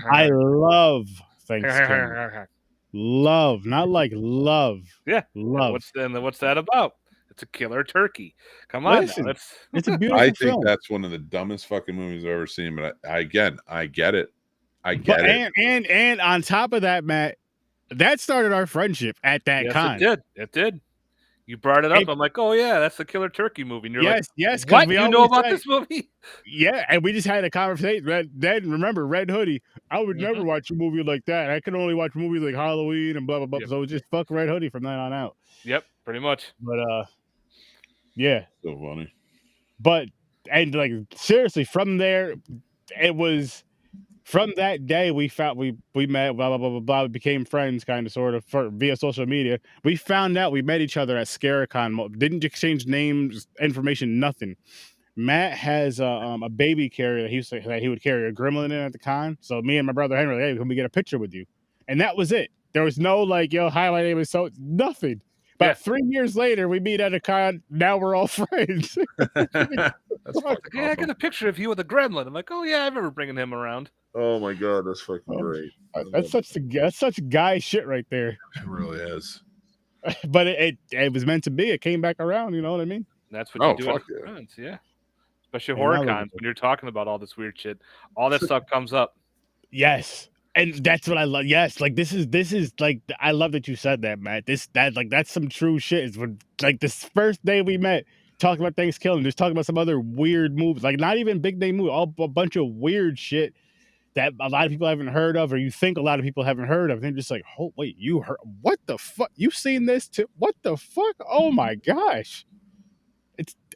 I love Thanksgiving. Love, not like love. Yeah. Love. What's that about? It's a killer turkey. Come on. Listen, now. It's a beautiful I think film. that's one of the dumbest fucking movies I've ever seen, but I get it. I get it. And on top of that, Matt, that started our friendship at that con. It did. You brought it up. I'm like, oh yeah, that's the killer turkey movie. And you're yes. What? You know about this movie? Yeah, and we just had a conversation. Then remember, Red Hoodie. I would never watch a movie like that. I could only watch movies like Halloween and blah blah blah. Yep. So it was just fuck Red Hoodie from then on out. Yep, pretty much. But yeah, so funny. But and like seriously, from there, it was. From that day, we met, blah, blah, blah, blah, blah. We became friends, kind of, sort of, via social media. We found out we met each other at Scarecon. Didn't exchange names, information, nothing. Matt has a baby carrier that he would carry a gremlin in at the con. So me and my brother Henry, hey, can we get a picture with you? And that was it. There was no like, yo, hi, my name is so, nothing. But 3 years later, we meet at a con. Now we're all friends. Yeah, I got a picture of you with a gremlin. I'm like, oh yeah, I remember bringing him around. Oh my god, that's fucking great. That's such guy shit right there. It really is. But it was meant to be. It came back around. You know what I mean? That's what you do at cons, yeah. Especially horror cons when you're talking about all this weird shit. All that stuff comes up. Yes. And that's what I love. Yes, like this is like I love that you said that, Matt. That's some true shit. Is when like this first day we met, talking about Thanksgiving, just talking about some other weird movies, like not even big name movies, a bunch of weird shit that a lot of people haven't heard of, or you think a lot of people haven't heard of. And they're just like, oh wait, you heard what the fuck? You seen this too? What the fuck? Oh my gosh.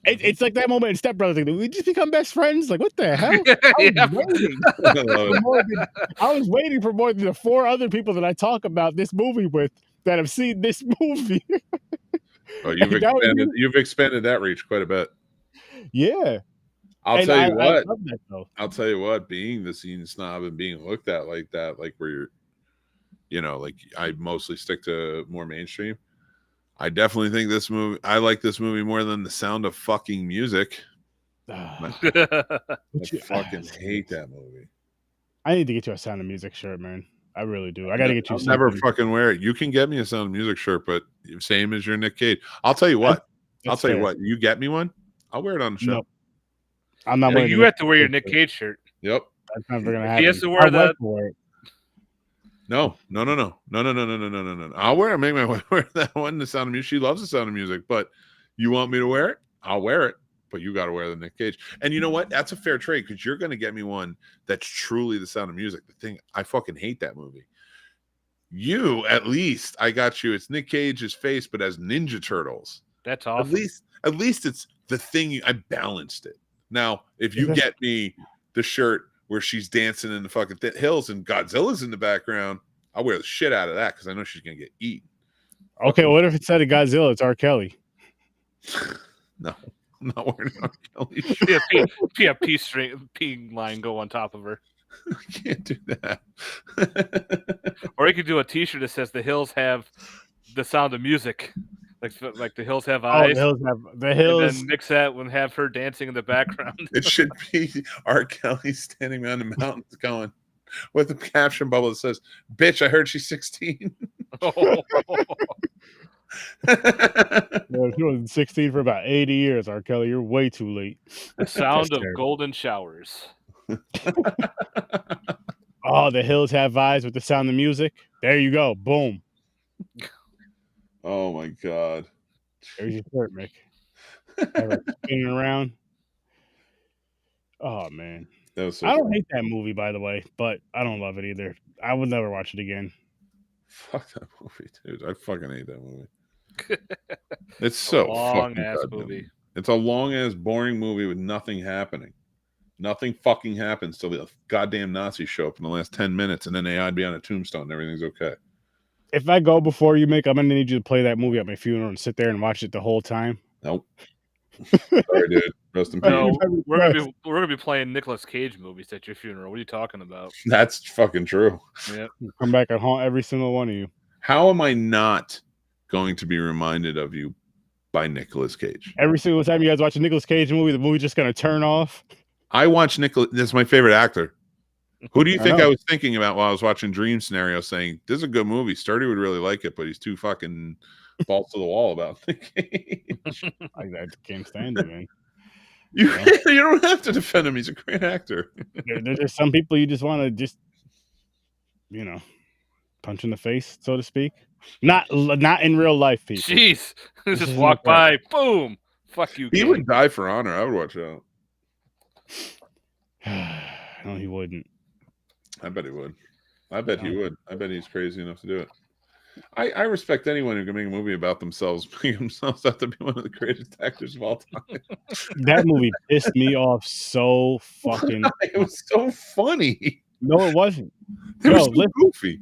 It's like that moment in Step Brothers. Like, we just become best friends. Like, what the hell? I was waiting for more than the 4 other people that I talk about this movie with that have seen this movie. Oh, you've expanded that reach quite a bit. Yeah. I'll tell you what, being the scene snob and being looked at like that, like where you're, like I mostly stick to more mainstream. I definitely think I like this movie more than The Sound of Fucking Music. I fucking hate that movie. I need to get you a Sound of Music shirt, man. I really do. I got to get you I'll something. never fucking wear it. You can get me a Sound of Music shirt, but same as your Nick Cage. I'll tell you what. That's fair. You get me one, I'll wear it on the show. No, I'm not wearing. You have to wear your Nick Cage shirt. Yep. That's never gonna He happen. has to wear No. I'll wear it. Make my wife wear that one. The Sound of Music. She loves the Sound of Music, but you want me to wear it? I'll wear it. But you got to wear the Nick Cage. And you know what? That's a fair trade because you're going to get me one that's truly the Sound of Music. The thing, I fucking hate that movie. You, at least, I got you. It's Nick Cage's face, but as Ninja Turtles. That's awesome. At least it's the thing. I balanced it. Now, if you get me the shirt where she's dancing in the fucking hills and Godzilla's in the background, I'll wear the shit out of that because I know she's going to get eaten. Okay, what if instead of Godzilla, it's R. Kelly? No. I'm not wearing R. Kelly. See a P line go on top of her. I can't do that. Or you could do a T-shirt that says "The Hills have the Sound of Music," like the hills have eyes. The hills. And then mix that and have her dancing in the background. It should be R. Kelly standing around the mountains going with a caption bubble that says, "Bitch, I heard she's 16." She was 16 for about 80 years, R. Kelly. You're way too late. The sound of golden showers. Oh, the hills have eyes with the Sound of Music. There you go. Boom. Oh my God. There's your shirt, Mick. Have her spinning around. Oh man. That was so I don't hate that movie, by the way, but I don't love it either. I would never watch it again. Fuck that movie, dude. I fucking hate that movie. It's so long ass movie. It's a long ass boring movie with nothing happening. Nothing fucking happens till the goddamn Nazis show up in the last 10 minutes, and then they hide behind a tombstone and everything's okay. If I go before you, Mick, I'm gonna need you to play that movie at my funeral and sit there and watch it the whole time. Nope. Sorry, dude. Rest in peace. No, we're gonna be playing Nicolas Cage movies at your funeral. What are you talking about? That's fucking true. Yeah. Come back and haunt every single one of you. How am I not going to be reminded of you by Nicolas Cage? Every single time you guys watch a Nicolas Cage movie, the movie's just gonna turn off. I watch Nicolas. That's my favorite actor. Who do you think I was thinking about while I was watching Dream Scenario? Saying this is a good movie. Sturdy would really like it, but he's too fucking balls to the wall about the Cage. I can't stand it, man. You don't have to defend him. He's a great actor. There's just some people you just want to punch in the face, so to speak. Not in real life, people. Jeez, just walk by, boom, fuck you. He would die for honor. I would watch out. No, he wouldn't. I bet he would. I bet he would. I bet he's crazy enough to do it. I respect anyone who can make a movie about themselves, making themselves out to be one of the greatest actors of all time. That movie pissed me off so fucking. It was so funny. No, it wasn't. It was so goofy.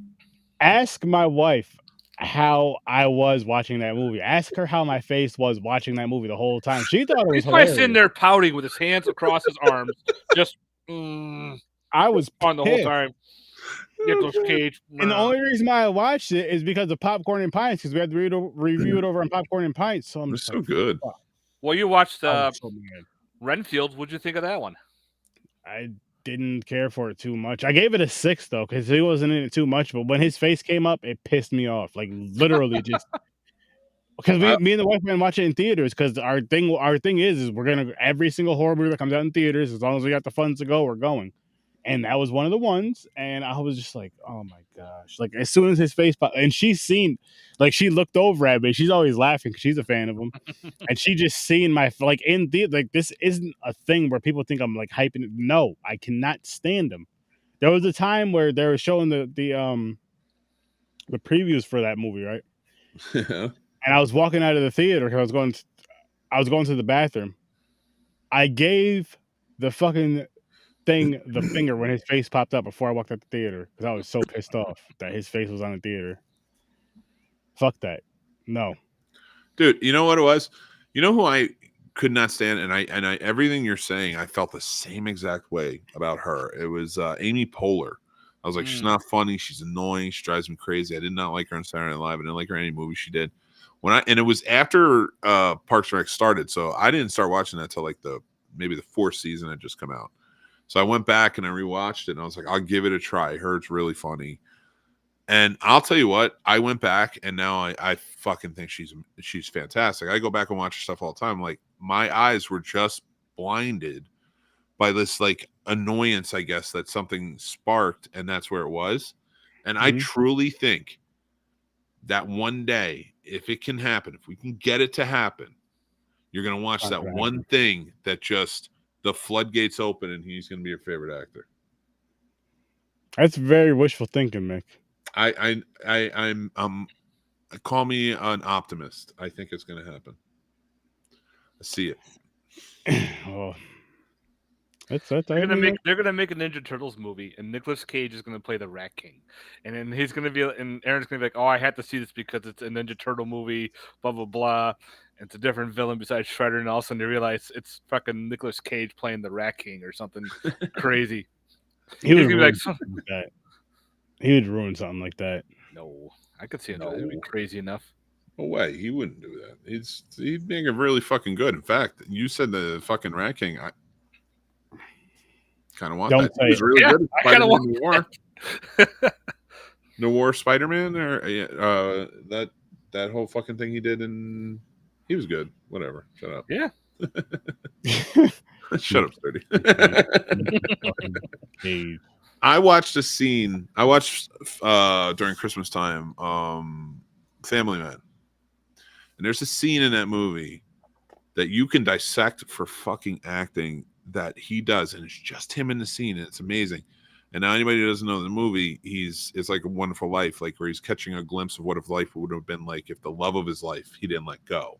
Ask my wife how I was watching that movie. Ask her how my face was watching that movie the whole time. She thought it was hilarious. He's sitting there pouting with his hands across his arms, just. I was on the whole time. Nicolas Cage. And the only reason why I watched it is because of Popcorn and Pints, because we had to review it over on Popcorn and Pints. So it's so good. Fuck. Well, you watched Renfield. What'd you think of that one? I didn't care for it too much. I gave it a 6 though, because he wasn't in it too much. But when his face came up, it pissed me off. Like literally, just because me and the wife went and watch it in theaters. Because our thing is we're gonna every single horror movie that comes out in theaters, as long as we got the funds to go, we're going. And that was one of the ones, and I was just like, "Oh my gosh!" Like as soon as his face popped, and she looked over at me. She's always laughing because she's a fan of him, and she just seen my in the this isn't a thing where people think I'm like hyping it. No, I cannot stand him. There was a time where they were showing the previews for that movie, right? Yeah. And I was walking out of the theater because I was going to the bathroom. I gave the fucking thing the finger when his face popped up before I walked out the theater because I was so pissed off that his face was on the theater. Fuck that. No. Dude, you know what it was? You know who I could not stand, and I everything you're saying, I felt the same exact way about her. It was Amy Poehler. I was like, she's not funny, she's annoying, she drives me crazy. I did not like her on Saturday Night Live. I didn't like her in any movie she did. And it was after Parks and Rec started, so I didn't start watching that till like maybe the 4th season had just come out. So I went back and I rewatched it, and I was like, I'll give it a try. I heard it's really funny. And I'll tell you what, I went back and now I fucking think she's fantastic. I go back and watch her stuff all the time. Like my eyes were just blinded by this like annoyance, I guess, that something sparked, and that's where it was. And I truly think that one day, if it can happen, if we can get it to happen, you're gonna watch that one thing that just the floodgates open, and he's gonna be your favorite actor. That's very wishful thinking, Mick. I'm call me an optimist. I think it's gonna happen. I see it. Oh. They're gonna make a Ninja Turtles movie, and Nicolas Cage is gonna play the Rat King, and then he's gonna be, and Aaron's gonna be like, "Oh, I had to see this because it's a Ninja Turtle movie, blah blah blah." And it's a different villain besides Shredder, and all of a sudden they realize it's fucking Nicolas Cage playing the Rat King or something crazy. He would ruin something like that. He would ruin something like that. No, I could see him. That'd be crazy enough. No way, he wouldn't do that. He'd make it really fucking good. In fact, you said the fucking Rat King. I kind of want that. He was really good at Spider-Man Noir. Noir Spider-Man, or that whole fucking thing he did, and he was good. Whatever. Shut up. Yeah. Shut up, Sturdy. I watched a scene. I watched during Christmas time, Family Man, and there's a scene in that movie that you can dissect for fucking acting that he does, and it's just him in the scene, and it's amazing. And now anybody who doesn't know the movie, it's like A Wonderful Life, like where he's catching a glimpse of what if life would have been like if the love of his life he didn't let go,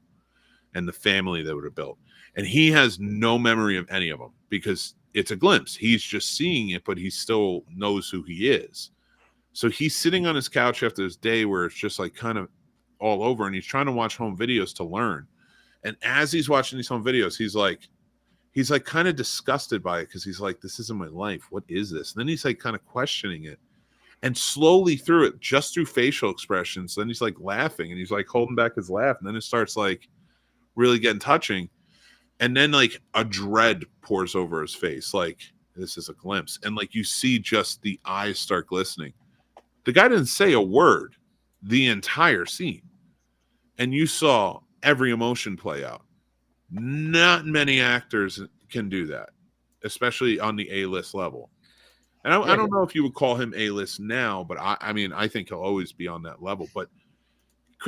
and the family that would have built. And he has no memory of any of them because it's a glimpse. He's just seeing it, but he still knows who he is. So he's sitting on his couch after this day where it's just like kind of all over, and he's trying to watch home videos to learn. And as he's watching these home videos, he's like kind of disgusted by it because he's like, this isn't my life. What is this? And then he's like kind of questioning it. And slowly through it, just through facial expressions, then he's like laughing and he's like holding back his laugh. And then it starts like really getting touching. And then like a dread pours over his face. Like, this is a glimpse. And like you see just the eyes start glistening. The guy didn't say a word the entire scene. And you saw every emotion play out. Not many actors can do that, especially on the A-list level. And I don't know if you would call him A-list now, but I mean, I think he'll always be on that level. But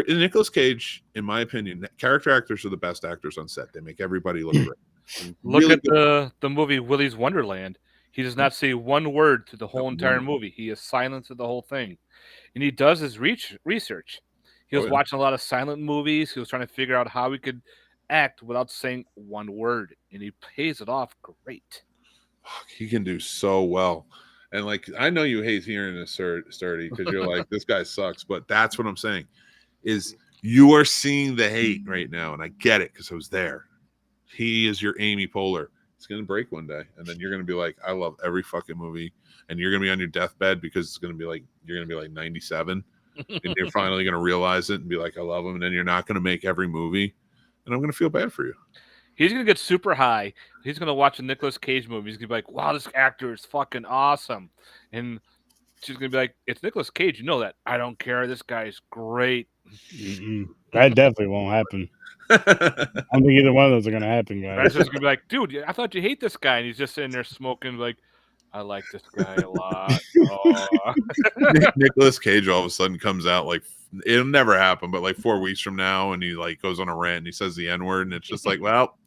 Nicolas Cage, in my opinion, character actors are the best actors on set. They make everybody look great. Look really at the movie Willy's Wonderland. He does not say one word to the whole entire movie. He is silent to the whole thing. And he does his research. He was watching a lot of silent movies. He was trying to figure out how he could act without saying one word. And he pays it off great. He can do so well. And like, I know you hate hearing this, Sturdy, because you're like, this guy sucks. But that's what I'm saying, is you are seeing the hate right now. And I get it because I was there. He is your Amy Poehler. It's going to break one day. And then you're going to be like, I love every fucking movie. And you're going to be on your deathbed because it's going to be like, you're going to be like 97. And you're finally going to realize it and be like, I love him. And then you're not going to make every movie. And I'm going to feel bad for you. He's going to get super high. He's going to watch a Nicolas Cage movie. He's going to be like, wow, this actor is fucking awesome. And she's going to be like, it's Nicolas Cage. You know that. I don't care. This guy is great. That definitely won't happen. I don't think either one of those are going to happen, guys. That's just going to be like, dude, I thought you hate this guy. And he's just sitting there smoking like, I like this guy a lot. Oh. Nicolas Cage all of a sudden comes out like, it'll never happen, but like 4 weeks from now, and he like goes on a rant and he says the N-word, and it's just like, well,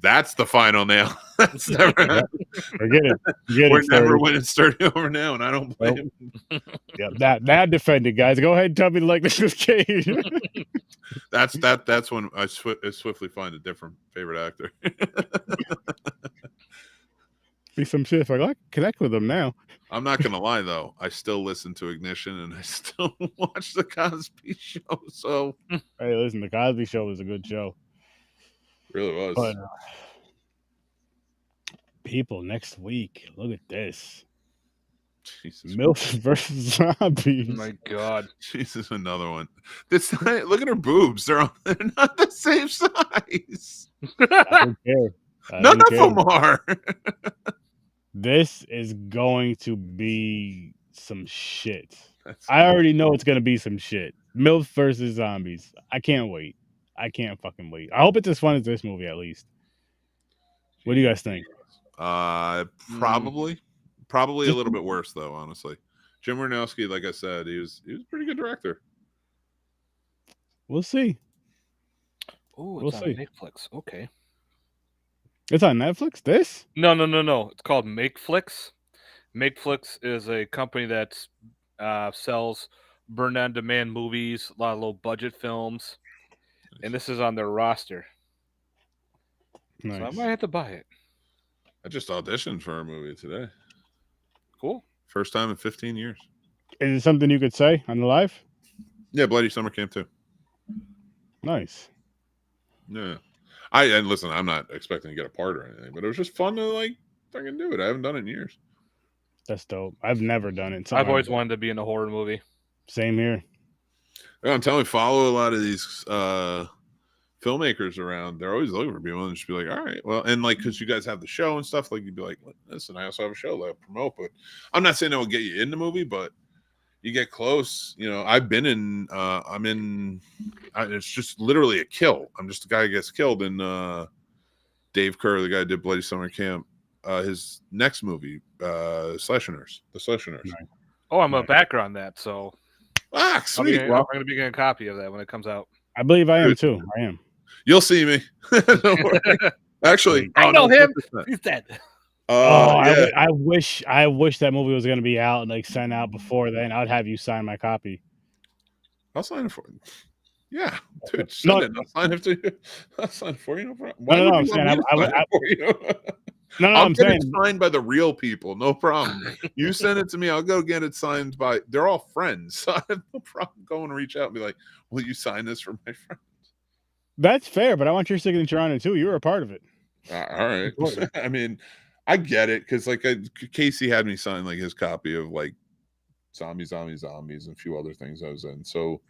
that's the final nail. That's never happened. Forget it. We're never winning Sturdy over now, and I don't blame him. Yeah, that defended, guys. Go ahead and tell me to like Nicolas Cage. That's when I swiftly find a different favorite actor. Be some shit if I connect with him now. I'm not gonna lie though, I still listen to Ignition and I still watch the Cosby Show. So hey, listen, the Cosby Show was a good show. Really was. But, people, next week, look at this. Jesus. MILF versus Zombies. Oh my God. Jesus, another one. Look at her boobs. They're not the same size. I don't care. None of them are. This is going to be some shit. I already know it's gonna be some shit. MILF versus zombies. I can't wait. I can't fucking wait. I hope it's as fun as this movie at least. What do you guys think? Probably a little bit worse though, honestly. Jim Wynorski, like I said, he was a pretty good director. We'll see. Oh, it's on Netflix. Okay. It's on Netflix? This? No. It's called MakeFlix. MakeFlix is a company that sells burn-on-demand movies, a lot of low-budget films, and this is on their roster. Nice. So I might have to buy it. I just auditioned for a movie today. Cool. First time in 15 years. Is it something you could say on the live? Yeah, Bloody Summer Camp 2. Nice. Yeah. And listen, I'm not expecting to get a part or anything, but it was just fun to like fucking do it. I haven't done it in years. That's dope. I've never done it. I've always wanted to be in a horror movie. Same here. I'm telling you, follow a lot of these filmmakers around. They're always looking for people and just be like, all right, well, and like, because you guys have the show and stuff, like you'd be like, listen, I also have a show that I promote, but I'm not saying that will get you in the movie, but you get close. You know, I've been in, it's just literally a kill. I'm just the guy who gets killed in Dave Kerr, the guy who did Bloody Summer Camp, his next movie, SLICINers, the SLICINers. Nice. Oh, I'm a backer on that, so sweet. I'm going to be getting a copy of that when it comes out. I believe I am too. I am. You'll see me. Don't worry. Actually, I know him. He's dead. Yeah. I wish that movie was going to be out and like sent out before then. I'd have you sign my copy. I'll sign it for you. Yeah, dude. I'll sign it to you. I'll sign it for you. No problem. No, I'm saying I'm saying signed by the real people. No problem. You send it to me. I'll go get it signed by. They're all friends. So I have no problem going and reach out and be like, "Will you sign this for my friend?" That's fair, but I want your signature on it too. You were a part of it. All right. I mean, I get it because like Casey had me sign like his copy of like Zombies and a few other things I was in. So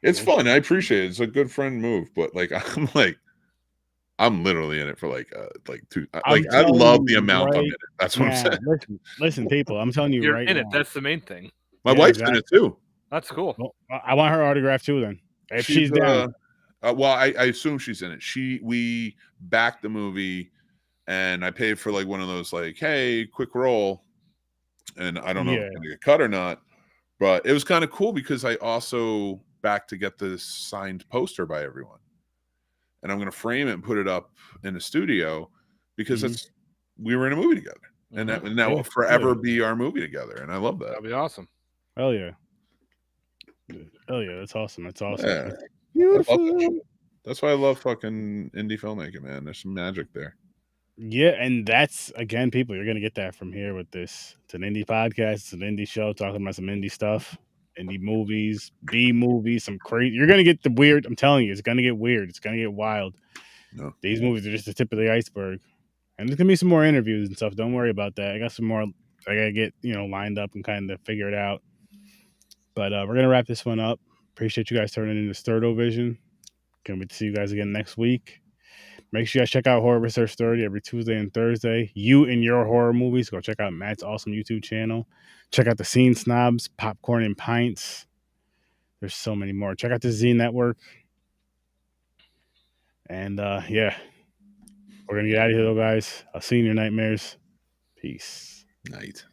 it's fun. I appreciate it. It's a good friend move, but like I'm literally in it for like two. Like I love the amount I'm in it. That's what I'm saying. Listen, people, I'm telling you, you're right in now. it. That's the main thing. My wife's in it too. That's cool. Well, I want her autograph too. Then if she's down. Well, I assume she's in it. We backed the movie, and I paid for like one of those like, hey, quick roll, and I don't know if it's gonna get cut or not, but it was kind of cool because I also backed to get this signed poster by everyone, and I'm gonna frame it and put it up in the studio because we were in a movie together, and that will forever be our movie together, and I love that. That'd be awesome. Hell yeah. That's awesome. That's awesome. Yeah. Beautiful. That's why I love fucking indie filmmaking, man. There's some magic there. Yeah, and that's again, people, you're gonna get that from here with this. It's an indie podcast, it's an indie show talking about some indie stuff, indie movies, B movies, some crazy. You're gonna get the weird. I'm telling you, it's gonna get weird. It's gonna get wild. No. These movies are just the tip of the iceberg, and there's gonna be some more interviews and stuff. Don't worry about that. I got some more. I gotta get lined up and kind of figure it out. But we're gonna wrap this one up. Appreciate you guys turning into STURD-O-VISION. Can't wait to see you guys again next week. Make sure you guys check out Horror Research 30 every Tuesday and Thursday. You and your horror movies. Go check out Matt's awesome YouTube channel. Check out the Scene Snobs, Popcorn and Pints. There's so many more. Check out the Z Network. And we're gonna get out of here though, guys. I'll see you in your nightmares. Peace. Night.